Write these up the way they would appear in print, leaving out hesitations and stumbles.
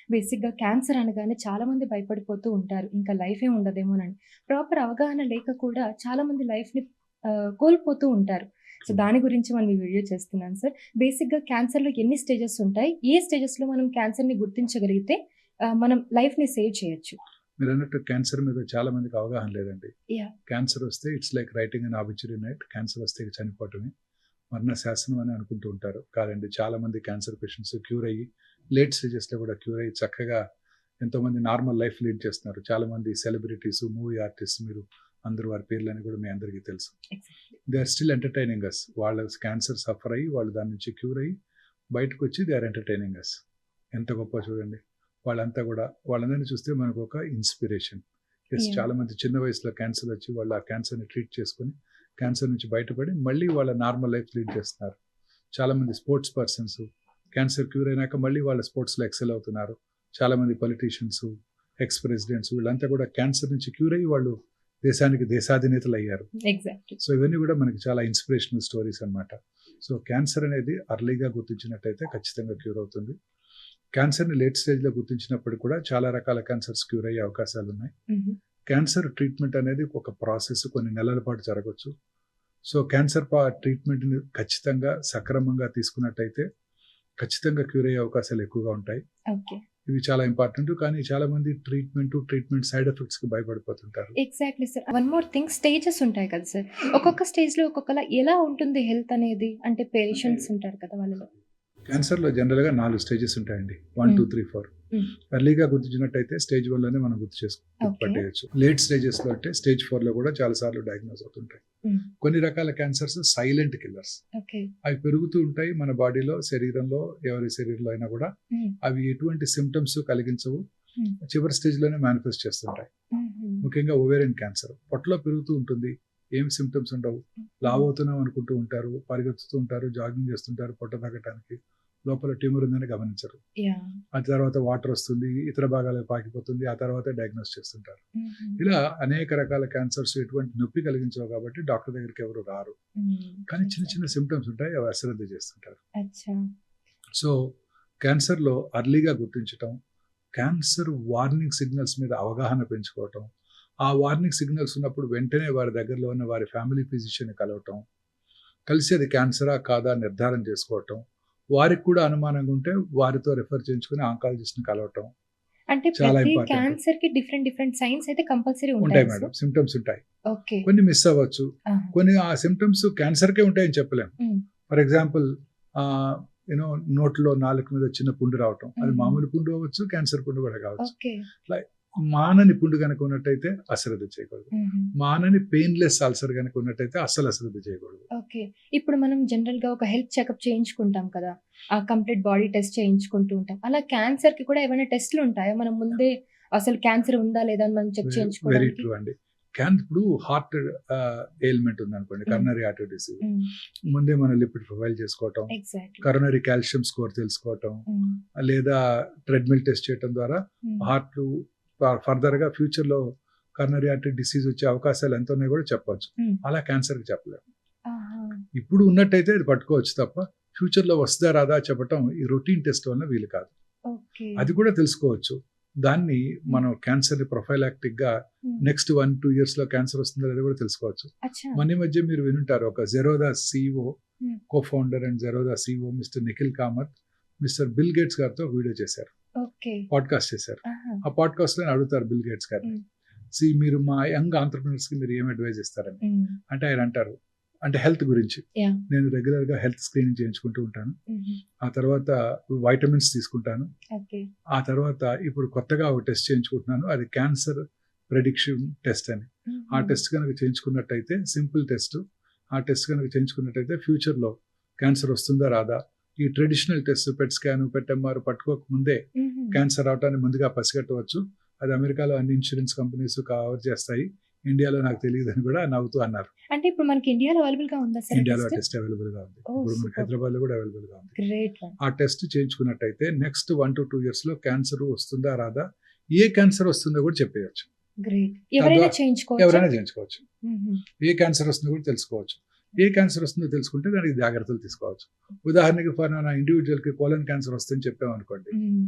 బేసిక్‌గా క్యాన్సర్ అనగానే చాలామంది భయపడిపోతూ ఉంటారు. ఇంకా లైఫే ఉండదేమోనని. ప్రాపర్ అవగాహన లేక కూడా చాలామంది లైఫ్‌ని కోల్పోతూ ఉంటారు. సో, అవును. దాని గురించి మనం ఈ వీడియో చేస్తున్నాను సార్. బేసిక్‌గా క్యాన్సర్‌లో ఎన్ని స్టేజెస్ ఉంటాయి? ఏ స్టేజెస్‌లో మనం క్యాన్సర్‌ని గుర్తించగలిగితే మనం లైఫ్‌ని సేవ్ చేయొచ్చు? మీరన్నట్టు క్యాన్సర్ మీద చాలా మందికి అవగాహన లేదండి. యాహ్! క్యాన్సర్ వస్తే it's like writing an obituary note. Cancer వస్తే ఇక చనిపోవటమే. మరణ శాసనం అని అనుకుంటూ ఉంటారు. కాదండి, చాలా మంది క్యాన్సర్ పేషెంట్స్ క్యూర్ అయ్యి లేట్ స్టేజెస్‌లో కూడా క్యూర్ అయ్యి చక్కగా ఎంతోమంది నార్మల్ లైఫ్ లీడ్ చేస్తున్నారు. చాలా మంది సెలబ్రిటీస్, మూవీ ఆర్టిస్ట్, మీరు అందరూ వారి పేర్లని కూడా మీ అందరికీ తెలుసు. Exactly. They are still entertaining us. వాళ్ళ క్యాన్సర్ సఫర్ అయ్యి వాళ్ళు దాని నుంచి క్యూర్ అయ్యి బయటకొచ్చి దే ఆర్ ఎంటర్‌టైనింగ్ అస్. ఎంత గొప్పో చూడండి. వాళ్ళంతా కూడా వాళ్ళందరిని చూస్తే మనకు ఒక ఇన్స్పిరేషన్. యాహ్! చాలా మంది చిన్న వయసులో క్యాన్సర్ వచ్చి వాళ్ళు ఆ క్యాన్సర్‌ని ట్రీట్ చేసుకొని క్యాన్సర్ నుంచి బయటపడి మళ్ళీ వాళ్ళ నార్మల్ లైఫ్ లీడ్ చేస్తున్నారు. చాలా మంది స్పోర్ట్స్ పర్సన్స్ క్యాన్సర్ క్యూర్ అయినాక మళ్ళీ వాళ్ళ స్పోర్ట్స్‌లో ఎక్సెల్ అవుతున్నారు. చాలా మంది పొలిటీషియన్స్, ఎక్స్ ప్రెసిడెంట్స్ వీళ్ళంతా కూడా క్యాన్సర్ నుంచి క్యూర్ అయ్యి వాళ్ళు దేశానికి దేశాధినేతలు అయ్యారు. ఎగ్జాక్ట్‌లీ. సో ఇవన్నీ కూడా మనకి చాలా ఇన్స్పిరేషనల్ స్టోరీస్ అన్నమాట. సో క్యాన్సర్ అనేది అర్లీగా గుర్తించినట్టయితే ఖచ్చితంగా క్యూర్ అవుతుంది. క్యాన్సర్‌ని లేట్ స్టేజ్‌లో గుర్తించినప్పటికి కూడా చాలా రకాల క్యాన్సర్స్ క్యూర్ అయ్యే అవకాశాలున్నాయి. హుహు. క్యాన్సర్ ట్రీట్మెంట్ అనేది ఒక ప్రాసెస్, కొన్ని నెలల పాటు జరగొచ్చు. సో క్యాన్సర్ ట్రీట్మెంట్‌ని ఖచ్చితంగా సక్రమంగా తీసుకున్నట్టయితే ఖచ్చితంగా క్యూర్ అయ్యే అవకాశాలు ఎక్కువగా ఉంటాయి. ఓకే. ఇవి చాలా ఇంపార్టెంట్. కానీ చాలా మంది ట్రీట్మెంట్ సైడ్ ఎఫెక్ట్స్‌కి భయపడిపోతుంటారు. Exactly sir. One more thing stages ఉంటాయి కదా సార్. ఒక్కొక్క స్టేజ్‌లో ఒక్కొక్కలా ఎలా ఉంటుంది హెల్త్ అనేది? అంటే పేషెంట్స్ ఉంటారు కదా వాళ్ళలో. క్యాన్సర్‌లో జనరల్‌గా 4 స్టేజెస్ ఉంటాయండి. 1, 2, హ్మ్. 3, 4. హ్మ్. ఎర్లీగా గుర్తించినట్టయితే స్టేజ్ 1లోనే మనం ఓకే. గుర్తుపట్టేయొచ్చు. లేట్ స్టేజెస్‌లో అంటే స్టేజ్ 4లో కూడా చాలా సార్లు డయాగ్నోస్ అవుతుంటాయి. హ్మ్. కొన్ని రకాల క్యాన్సర్స్ సైలెంట్ కిల్లర్స్. ఓకే. అవి పెరుగుతూ ఉంటాయి మన బాడీలో, శరీరంలో, ఎవరి శరీరంలో అయినా కూడా. హ్మ్. అవి ఎటువంటి సింప్టమ్స్ కలిగించవు. హ్మ్. చివరి స్టేజ్‌లోనే మేనిఫెస్ట్ చేస్తుంటాయి. హుహు. ముఖ్యంగా ఓవేరియన్ క్యాన్సర్. పొట్టలో పెరుగుతూ ఉంటుంది. ఏమి సింప్టమ్స్ ఉండవు. లావు హ్మ్. అవుతున్నాం అనుకుంటూ ఉంటారు. పరిగెత్తుతూ ఉంటారు. జాగింగ్ చేస్తుంటారు పొట్ట తగ్గటానికి. లోపల ట్యూమర్ ఉందని గమనించరు. యాహ్! ఆ తర్వాత వాటర్ వస్తుంది. ఇతర భాగాలకు పాకిపోతుంది. ఆ తర్వాత డయాగ్నోస్ చేస్తుంటారు. హుహు. ఇలా అనేక రకాల క్యాన్సర్స్ ఎటువంటి నొప్పి కలిగించవు కాబట్టి డాక్టర్ దగ్గరికి ఎవరు రారు. హ్మ్. కానీ చిన్న చిన్న ఎగ్జాక్ట్‌లీ. సింప్టమ్స్ ఉంటాయి. అవి అశ్రద్ధ చేస్తుంటారు. అచ్చా! సో క్యాన్సర్‌లో అర్లీగా గుర్తించటం, క్యాన్సర్ వార్నింగ్ సిగ్నల్స్ మీద అవగాహన పెంచుకోవటం, ఆ వార్నింగ్ సిగ్నల్స్ ఉన్నప్పుడు వెంటనే వారి దగ్గరలో ఉన్న వారి ఫ్యామిలీ ఫిజిషియన్‌ని కలవటం, కలిసి అది క్యాన్సరా కాదా నిర్ధారణ చేసుకోవటం, వారికి కూడా అనుమానంగా ఉంటే వారితో రిఫర్ చేయించుకొని ఆంకాలజిస్ట్‌ని కలవటం అంటే చాలా ప్రతి ఇంపార్టెంట్. క్యాన్సర్‌కి డిఫరెంట్ డిఫరెంట్ సైన్స్ అయితే కంపల్సరీ ఉంటాయి ఉంటాయా మేడం. సార్? సింప్టమ్స్ ఉంటాయి. ఓకే. కొన్ని మిస్ అవ్వచ్చు. ఆహా! కొన్ని ఆ సింప్టమ్స్ క్యాన్సర్‌కే ఉంటాయని చెప్పలేం. హ్మ్. ఫర్ ఎగ్జాంపుల్ ఆహ్, నోట్లో, నాలుక మీద చిన్న పుండు రావటం. అది హుహు. మామూలు పుండు అవ్వచ్చు, క్యాన్సర్ పుండు కూడా కావచ్చు. ఓకే. ఇట్లా మానని పుండు గనక ఉన్నట్టయితే అశ్రద్ధ చేయకూడదు. హుహు. మానని పెయిన్‌లెస్ అల్సర్ గనక ఉన్నట్టయితే అస్సలు అశ్రద్ధ చేయకూడదు. ఓకే. ఇప్పుడు మనం జనరల్‌గా ఒక హెల్త్ చెకప్ చేయించుకుంటాం కదా! కంప్లీట్ బాడీ టెస్ట్ చేయించుకుంటూ ఉంటాం. అలా క్యాన్సర్‌కి కూడా ఏమైనా టెస్ట్‌లుంటాయా? మనం ముందే అసలు క్యాన్సర్ ఉందా లేదా అని మనం చెక్ వెరీ చేయించుకోవడానికి? ట్రూ అండి. ఇప్పుడు హార్ట్ ఎయిల్మెంట్ ఉందనుకోండి, హ్మ్. Coronary artery disease. హ్మ్. ముందే మనం లిపిడ్ ప్రొఫైల్ చేసుకోవటం, ఎగ్జాక్ట్‌లీ. కరోనరీ కాల్షియం స్కోర్ తెలుసుకోవటం, హ్మ్. లేదా ట్రెడ్‌మిల్ టెస్ట్ చేయటం ద్వారా హ్మ్. హార్ట్ ఫర్దర్‌గా ఫ్యూచర్‌లో కరోనరీ ఆర్టరీ డిసీజ్ వచ్చే అవకాశాలు ఎంత ఉన్నాయో కూడా చెప్పొచ్చు. హ్మ్. అలా క్యాన్సర్‌కి చెప్పలేం. ఆహా! ఇప్పుడు ఉన్నట్టయితే అది పట్టుకోవచ్చు తప్ప, ఫ్యూచర్‌లో వస్తదా రాదా చెప్పటం ఈ రొటీన్ టెస్ట్ వలన వీలు కాదు. ఓకే. అది కూడా తెలుసుకోవచ్చు. దాన్ని హ్మ్. మనం క్యాన్సర్‌ని ప్రొఫైలాక్టిక్‌గా హ్మ్. నెక్స్ట్ 1, 2 ఇయర్స్‌లో క్యాన్సర్ వస్తుందో లేదో కూడా తెలుసుకోవచ్చు. అచ్చా! మొన్న ఈ మధ్య మీరు వినుంటారు. ఒక జెరోదా సీఈఓ, హ్మ్. Co-founder and Zerodha CEO mister Nikhil Kamath, mister bill gates గారితో ఒక వీడియో చేశారు. ఓకే. పాడ్‌కాస్ట్ చేశారు. ఆహా! ఆ పాడ్‌కాస్ట్‌లో అడుగుతారు బిల్ గేట్స్ గారిని. హ్మ్. మీరు మా యంగ్ ఎంటర్‌ప్రెన్యూర్స్‌కి మీరు ఏం అడ్వైస్ ఇస్తారని. హ్మ్. అంటే ఆయన అంటారు, అంటే హెల్త్ గురించి. యాహ్! నేను రెగ్యులర్‌గా హెల్త్ స్క్రీనింగ్ చేయించుకుంటూ ఉంటాను. హుహు. ఆ తర్వాత వైటమిన్స్ తీసుకుంటాను. ఓకే. ఆ తర్వాత ఇప్పుడు కొత్తగా ఒక టెస్ట్ చేయించుకుంటున్నాను. అది క్యాన్సర్ ప్రెడిక్షన్ టెస్ట్ అని. ఆ హుహు. టెస్ట్ గనక చేయించుకున్నట్టయితే సింపుల్ టెస్ట్. ఆ టెస్ట్ గనక చేయించుకున్నట్టయితే ఫ్యూచర్‌లో క్యాన్సర్ వస్తుందా రాదా? ఈ traditional test PET scan, PET MR పట్టుకోక ముందే హుహు. క్యాన్సర్ రావటాన్ని ముందుగా పసిగట్టవచ్చు. అది అమెరికాలో అన్ని ఇన్స్యూరెన్స్ కంపెనీస్ కవర్ చేస్తాయి. ఇండియాలో నాకు తెలీదని కూడా నవ్వుతూ అన్నారు. అంటే ఇప్పుడు మనకి ఇండియాలో అవైలబుల్‌గా ఉందా సార్ ఈ ఇండియాలో ఆ టెస్ట్? టెస్ట్ అవైలబుల్‌గా ఉంది. ఓహ్! ఇప్పుడు మనకి సూపర్బ్! హైదరాబాద్‌లో కూడా అవైలబుల్‌గా ఉంది. Great one. ఆ టెస్ట్ చేయించుకున్నట్టయితే నెక్స్ట్ 1-2 ఇయర్స్‌లో క్యాన్సర్ వస్తుందా రాదా? ఏ క్యాన్సర్ వస్తుందో కూడా చెప్పేయొచ్చు. గ్రేట్. తద్వా ఎవరైనా చేయించుకోవచ్చా? ఎవరైనా చేయించుకోవచ్చు. హుహు. ఏ క్యాన్సర్ వస్తుందో కూడా తెలుసుకోవచ్చు. ఏ క్యాన్సర్ వస్తుందో తెలుసుకుంటే దానికి జాగ్రత్తలు తీసుకోవచ్చు. ఉదాహరణకి ఫలానా ఇండివిజువల్కి కోలన్ క్యాన్సర్ వస్తుందని చెప్పామనుకోండి,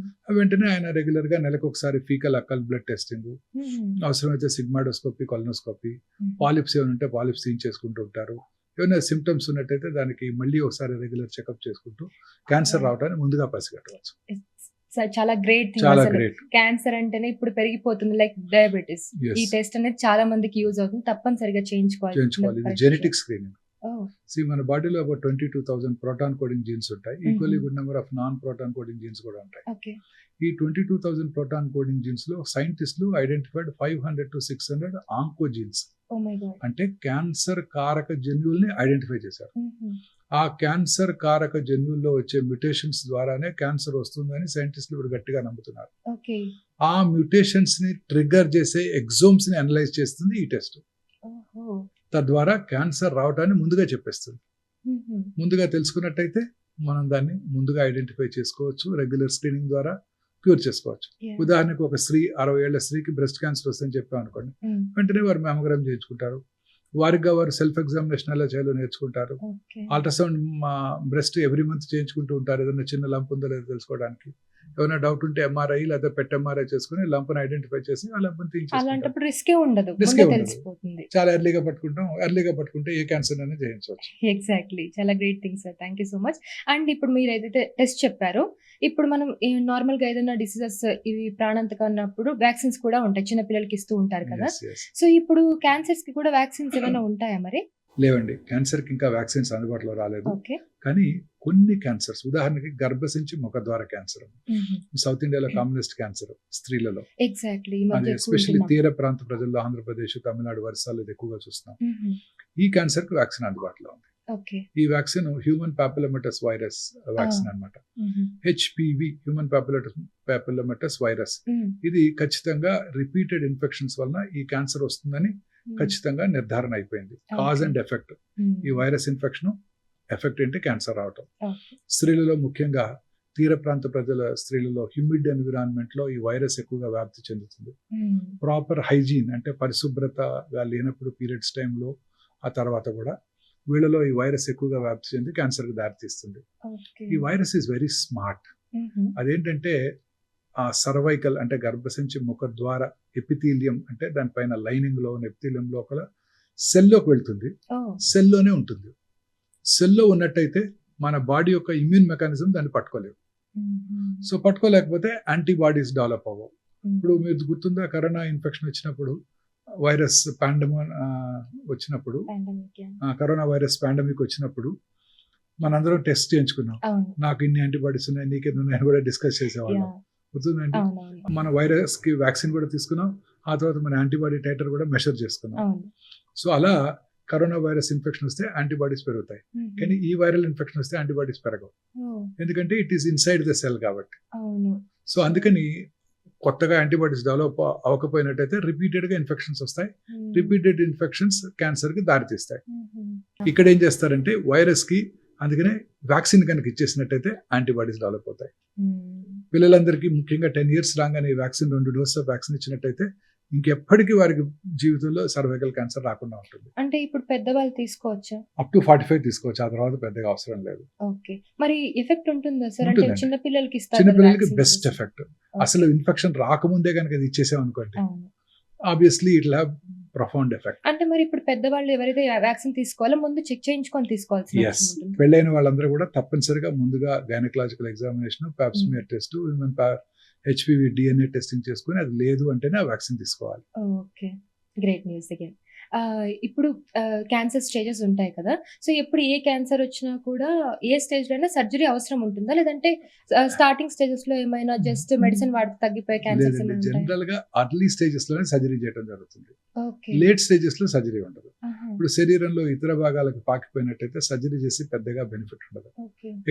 వెంటనే ఆయన రెగ్యులర్గా నెలకు ఒకసారి ఫీకల్ అక్కల్ బ్లడ్ టెస్టింగ్, అవసరమైతే సిగ్మాడోస్కోపీ, కొలనోస్కోపీ, పాలిప్స్ ఏమైనా ఉంటే పాలిప్స్ చేసుకుంటూ ఉంటారు. ఏమైనా సిమ్టమ్స్ ఉన్నట్టయితే దానికి మళ్ళీ ఒకసారి రెగ్యులర్ చెకప్ చేసుకుంటూ క్యాన్సర్ రావడానికి ముందుగా పసిగట్టవచ్చు. చాలా గ్రేట్ చాలా గ్రేట్. క్యాన్సర్ అంటేనే ఇప్పుడు పెరిగిపోతుంది, లైక్ డయాబెటీస్. ఈ టెస్ట్ అనేది చాలా మందికి యూజ్ అవుతుంది, తప్పనిసరిగా చేయించుకోవాలి. ఇది జెనెటిక్ స్క్రీనింగ్. మన బాడీలో అబౌట్ 22,000 ప్రోటాన్ కోడింగ్ జీన్స్ ఉంటాయి. Equally good number of non proton coding jeans కూడా ఉంటాయి. ఈ 22,000 ప్రోటాన్ కోడింగ్ జీన్స్ లో సైంటిస్టులు ఐడెంటిఫైడ్ 500 to 600 ఆంకోజీన్స్, అంటే క్యాన్సర్ కారక జన్యువుల్ని ఐడెంటిఫై చేశారు. ఆ క్యాన్సర్ కారక జన్యువుల్లో వచ్చే మ్యుటేషన్స్ ద్వారానే క్యాన్సర్ వస్తుందని సైంటిస్టులు ఇప్పుడు గట్టిగా నమ్ముతున్నారు. ఆ మ్యుటేషన్స్ ని ట్రిగ్గర్ చేసే ఎగ్జోమ్స్ ని అనలైజ్ చేస్తుంది ఈ టెస్ట్. తద్వారా క్యాన్సర్ రావటాన్ని ముందుగా చెప్పేస్తుంది. ముందుగా తెలుసుకున్నట్టయితే మనం దాన్ని ముందుగా ఐడెంటిఫై చేసుకోవచ్చు, రెగ్యులర్ స్క్రీనింగ్ ద్వారా క్యూర్ చేసుకోవచ్చు. ఉదాహరణకు ఒక స్త్రీ 60 ఏళ్ల స్త్రీకి బ్రెస్ట్ క్యాన్సర్ వస్తుందని చెప్పాం అనుకోండి, వెంటనే వారు మ్యామోగ్రామ్ చేయించుకుంటారు. వారిగా వారు సెల్ఫ్ ఎగ్జామినేషన్ ఎలా చేయాలో నేర్చుకుంటారు. అల్ట్రాసౌండ్ బ్రెస్ట్ ఎవ్రీ మంత్ చేయించుకుంటూ ఉంటారు, ఏదైనా చిన్న లంప్ ఉందో లేదో తెలుసుకోవడానికి. ఏమైనా డౌట్ ఉంటే ఎంఆర్ఐ లేదా పెట్ ఎంఆర్ఐ చేసుకుని లంప్ని ఐడెంటిఫై చేసి ఆ లంప్ని తీయించేసుకుంటారు. రిస్కే ఉండదు, చాలా ఎర్లీగా పట్టుకుంటాం. ఎర్లీగా పట్టుకుంటే ఏ క్యాన్సర్ అయినా జయించవచ్చు. ఎగ్జాక్ట్లీ, చాలా great thing sir, thank you so much. And ఇప్పుడు మీరు ఏదైతే టెస్ట్ చెప్పారో, ఇప్పుడు మనం నార్మల్ గా ఏదైనా డిసీజెస్ ఇవి ప్రాణాంతకం అన్నప్పుడు వ్యాక్సిన్స్ కూడా ఉంటాయి, చిన్న పిల్లలకి ఇస్తూ ఉంటారు కదా. సో ఇప్పుడు క్యాన్సర్స్ కి కూడా వ్యాక్సిన్స్ ఏమైనా ఉంటాయా మరి? లేవండి, క్యాన్సర్ కి ఇంకా వ్యాక్సిన్స్ అందుబాటులో రాలేదు. కానీ కొన్ని క్యాన్సర్స్, ఉదాహరణకి గర్భసించి ముఖద్వార క్యాన్సర్, సౌత్ ఇండియాలో కామనెస్ట్ క్యాన్సర్ స్త్రీలలో, ఎస్పెషల్లీ తీర ప్రాంత ప్రజల్లో ఆంధ్రప్రదేశ్, తమిళనాడు, వర్షాలు ఎక్కువగా చూస్తున్నాం. ఈ క్యాన్సర్ కి వ్యాక్సిన్ అందుబాటులో ఉంది. ఈ vaccine human papillomatous virus vaccine అన్నమాట. HPV, human papillomatous virus. ఇది ఖచ్చితంగా రిపీటెడ్ ఇన్ఫెక్షన్స్ వలన ఈ క్యాన్సర్ వస్తుందని ఖచ్చితంగా నిర్ధారణ అయిపోయింది. కాజ్ అండ్ ఎఫెక్ట్, ఈ వైరస్ ఇన్ఫెక్షన్ ఎఫెక్ట్ ఏంటి క్యాన్సర్ రావటం. స్త్రీలలో ముఖ్యంగా తీర ప్రాంత ప్రజల స్త్రీలలో హ్యూమిడ్ ఎన్విరాన్మెంట్ లో ఈ వైరస్ ఎక్కువగా వ్యాప్తి చెందుతుంది. ప్రాపర్ హైజీన్ అంటే పరిశుభ్రత లేనప్పుడు పీరియడ్స్ టైంలో, ఆ తర్వాత కూడా వీళ్ళలో ఈ వైరస్ ఎక్కువగా వ్యాప్తి చెంది క్యాన్సర్ కి దారితీస్తుంది. ఈ వైరస్ ఈజ్ వెరీ స్మార్ట్. అదేంటంటే ఆ సర్వైకల్ అంటే గర్భసంచి ముఖ ద్వారా ఎపిథీలియం అంటే దానిపైన లైనింగ్ లో ఉన్న ఎపిథీలియం లోపల సెల్లోకి వెళ్తుంది, సెల్లోనే ఉంటుంది. సెల్లో ఉన్నట్టయితే మన బాడీ యొక్క ఇమ్యూన్ మెకానిజం దాన్ని పట్టుకోలేవు. సో పట్టుకోలేకపోతే యాంటీబాడీస్ డెవలప్ అవ్వవు. ఇప్పుడు మీరు గుర్తుందా, కరోనా ఇన్ఫెక్షన్ వచ్చినప్పుడు, వైరస్ వచ్చినప్పుడు, కరోనా వైరస్ పాండమిక్ వచ్చినప్పుడు మనందరం టెస్ట్ చేయించుకున్నాం. నాకు ఇన్ని యాంటీబాడీస్ ఉన్నాయి, నీకెన్ని ఉన్నాయని కూడా డిస్కస్ చేసేవాళ్ళం. గుర్తుందండి? మన వైరస్ కి వ్యాక్సిన్ కూడా తీసుకున్నాం, ఆ తర్వాత మన యాంటీబాడీ టైటర్ కూడా మెషర్ చేసుకున్నాం. సో అలా కరోనా వైరస్ ఇన్ఫెక్షన్ వస్తే యాంటీబాడీస్ పెరుగుతాయి, కానీ ఈ వైరల్ ఇన్ఫెక్షన్ వస్తే యాంటీబాడీస్ పెరగవు, ఎందుకంటే it is inside the cell కాబట్టి. సో అందుకని కొత్తగా యాంటీబాడీస్ డెవలప్ అవ్వకపోయినట్టయితే రిపీటెడ్ గా ఇన్ఫెక్షన్స్ వస్తాయి. రిపీటెడ్ ఇన్ఫెక్షన్స్ క్యాన్సర్ కి దారితీస్తాయి. ఇక్కడ ఏం చేస్తారంటే వైరస్ కి, అందుకనే వ్యాక్సిన్ కనుక ఇచ్చేసినట్టయితే యాంటీబాడీస్ డెవలప్ అవుతాయి. పిల్లలందరికీ ముఖ్యంగా 10 years రాగానే ఈ వ్యాక్సిన్ 2 doses వ్యాక్సిన్ ఇచ్చినట్టయితే ఇంకెప్పటికీ వారికి జీవితంలో సర్వైకల్ క్యాన్సర్ రాకుండా ఉంటుంది. అంటే ఇప్పుడు పెద్దవాళ్ళు తీసుకోవచ్చా? అప్ టు 45 తీసుకోవచ్చు, ఆ తర్వాత పెద్దగా అవసరం లేదు. ఓకే, మరి ఎఫెక్ట్ ఉంటుందా సార్? అంటే చిన్న పిల్లలకి ఇస్తారు, చిన్నపిల్లలకి బెస్ట్ ఎఫెక్ట్. అసలు ఇన్ఫెక్షన్ రాకముందే కనుక ఇది ఇచ్చేసాం అనుకోండి, obviously it will have profound effect. అంటే మరి ఇప్పుడు పెద్దవాళ్ళు ఎవరైతే వ్యాక్సిన్ తీసుకోవాలో ముందు చెక్ చేయించుకొని తీసుకోవాల్సి ఉంటుంది. పెళ్ళైన వాళ్ళందరూ కూడా తప్పనిసరిగా ముందుగా gynaecological examination, Pap smear test, HPV DNA testing చేసుకుని అది లేదు అంటేనే ఆ వ్యాక్సిన్ తీసుకోవాలి. Okay, great news again. ఇప్పుడు క్యాన్సర్ స్టేజెస్ ఉంటాయి కదా, సో ఎప్పుడు ఏ క్యాన్సర్ వచ్చినా కూడా ఏ స్టేజ్ లో అయినా సర్జరీ అవసరం ఉంటుందా, లేదంటే స్టార్టింగ్ స్టేజెస్ లో ఏమైనా జస్ట్ మెడిసిన్ వాడితే తగ్గిపోయే క్యాన్సర్? జనరల్ గా అర్లీ స్టేజెస్ లోనే సర్జరీ చేయడం జరుగుతుంది, లేట్ స్టేజెస్ లో సర్జరీ ఉండదు. ఇప్పుడు శరీరంలో ఇతర భాగాలకు పాకిపోయినట్టయితే సర్జరీ చేసి పెద్దగా బెనిఫిట్ ఉండదు,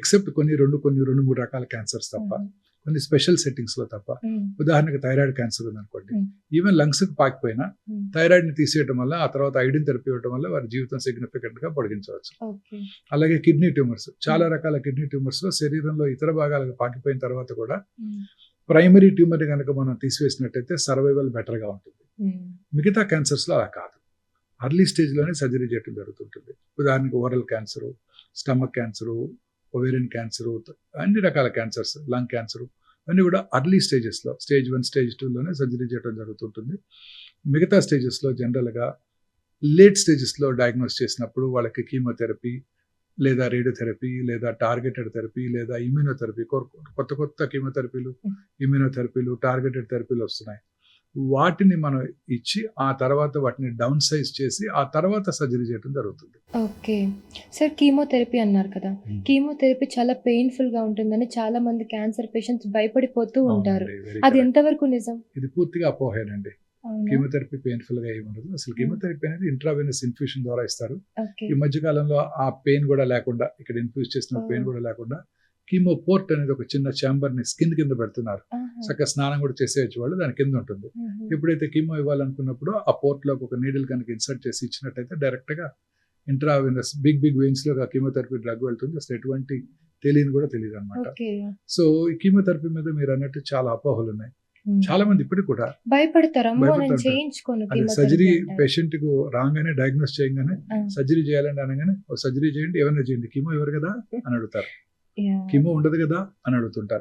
ఎక్సెప్ట్ కొన్ని 2-3 రకాల క్యాన్సర్స్ తప్ప, కొన్ని స్పెషల్ సెట్టింగ్స్ లో తప్ప. ఉదాహరణకు థైరాయిడ్ క్యాన్సర్ ఉందనుకోండి, ఈవెన్ లంగ్స్ కి పాకిపోయినా థైరాయిడ్ ని తీసేయడం వల్ల, ఆ తర్వాత ఐడిన్ థెరపీ ఇవ్వడం వల్ల వారి జీవితం సిగ్నిఫికెంట్ గా పొడిగించవచ్చు. అలాగే కిడ్నీ ట్యూమర్స్, చాలా రకాల కిడ్నీ ట్యూమర్స్ లో శరీరంలో ఇతర భాగాలకు పాకిపోయిన తర్వాత కూడా ప్రైమరీ ట్యూమర్ కనుక మనం తీసివేసినట్టయితే సర్వైవల్ బెటర్ గా ఉంటుంది. మిగతా క్యాన్సర్స్ లో అలా కాదు. అర్లీ స్టేజ్లోనే సర్జరీ చేయడం జరుగుతుంటుంది. ఉదాహరణకు oral cancer, stomach cancer, ovarian cancer, అన్ని రకాల క్యాన్సర్స్, లంగ్ క్యాన్సరు అన్నీ కూడా అర్లీ స్టేజెస్లో స్టేజ్ 1 స్టేజ్ 2లోనే సర్జరీ చేయడం జరుగుతుంటుంది. మిగతా స్టేజెస్లో జనరల్గా లేట్ స్టేజెస్లో డయాగ్నోస్ చేసినప్పుడు వాళ్ళకి కీమోథెరపీ లేదా రేడియోథెరపీ లేదా టార్గెటెడ్ థెరపీ లేదా ఇమ్యూనోథెరపీ, కొత్త కొత్త కీమోథెరపీలు, ఇమ్యూనోథెరపీలు, టార్గెటెడ్ థెరపీలు వస్తున్నాయి. వాటిని మనం ఇచ్చి ఆ తర్వాత వాటిని డౌన్ సైజ్ చేసి ఆ తర్వాత సర్జరీ చేయడం జరుగుతుంది. ఓకే. సార్ కీమోథెరపీ అన్నారు కదా! కీమోథెరపీ చాలా పెయిన్‌ఫుల్‌గా ఉంటుందని చాలా మంది క్యాన్సర్ పేషెంట్స్ భయపడిపోతూ ఉంటారు. అవునండి, వెరీ అది కరెక్ట్. ఎంతవరకు నిజం? ఇది పూర్తిగా అపోహేనండి. అవునా? కీమోథెరపీ పెయిన్ఫుల్ గా ఏమి ఉండదు. అసలు కీమోథెరపీ అనేది ఇంట్రావెనస్ ఇన్ఫ్యూషన్ ద్వారా ఇస్తారు. ఓకే. ఈ మధ్య కాలంలో ఆ పెయిన్ కూడా లేకుండా, ఇక్కడ ఇన్ఫ్యూజ్ చేసిన పెయిన్ కూడా లేకుండా కీమో పోర్ట్ అనేది ఒక చిన్న ఛాంబర్ ని స్కిన్ కింద పెడుతున్నారు. ఆహా! చక్కగా స్నానం కూడా చేసేయచ్చు వాళ్ళు, దాని కింద ఉంటుంది. హుహు. ఎప్పుడైతే కీమో ఇవ్వాలనుకున్నప్పుడు ఆ పోర్ట్ లోకి ఒక నీడిల్ కనుక ఇన్సర్ట్ చేసి ఇచ్చినట్టయితే డైరెక్ట్ గా ఇంట్రావెనస్ బిగ్ వెయిన్స్ లో కీమోథెరపీ డ్రగ్ వెళ్తుంది. అసలు ఎటువంటి తెలియని కూడా తెలియదు అనమాట. ఓకే. సో ఈ కీమోథెరపీ మీద మీరు అన్నట్టు చాలా అపోహలు ఉన్నాయి. హ్మ్. చాలా మంది ఇప్పటికి కూడా భయపడతారు. అమ్మో! నేను భయపడతారు. చేయించుకోను అది కీమోథెరపీ సర్జరీ అంటారు. పేషెంట్ కు రాగానే డయాగ్నోస్ చేయగానే ఆ! సర్జరీ చేయాలండి అనగానే సర్జరీ చేయండి, ఏమైనా చేయండి, కీమో ఇవ్వరు కదా అని అడుగుతారు. యాహ్! కీమో ఉండదు కదా అని అడుగుతుంటారు.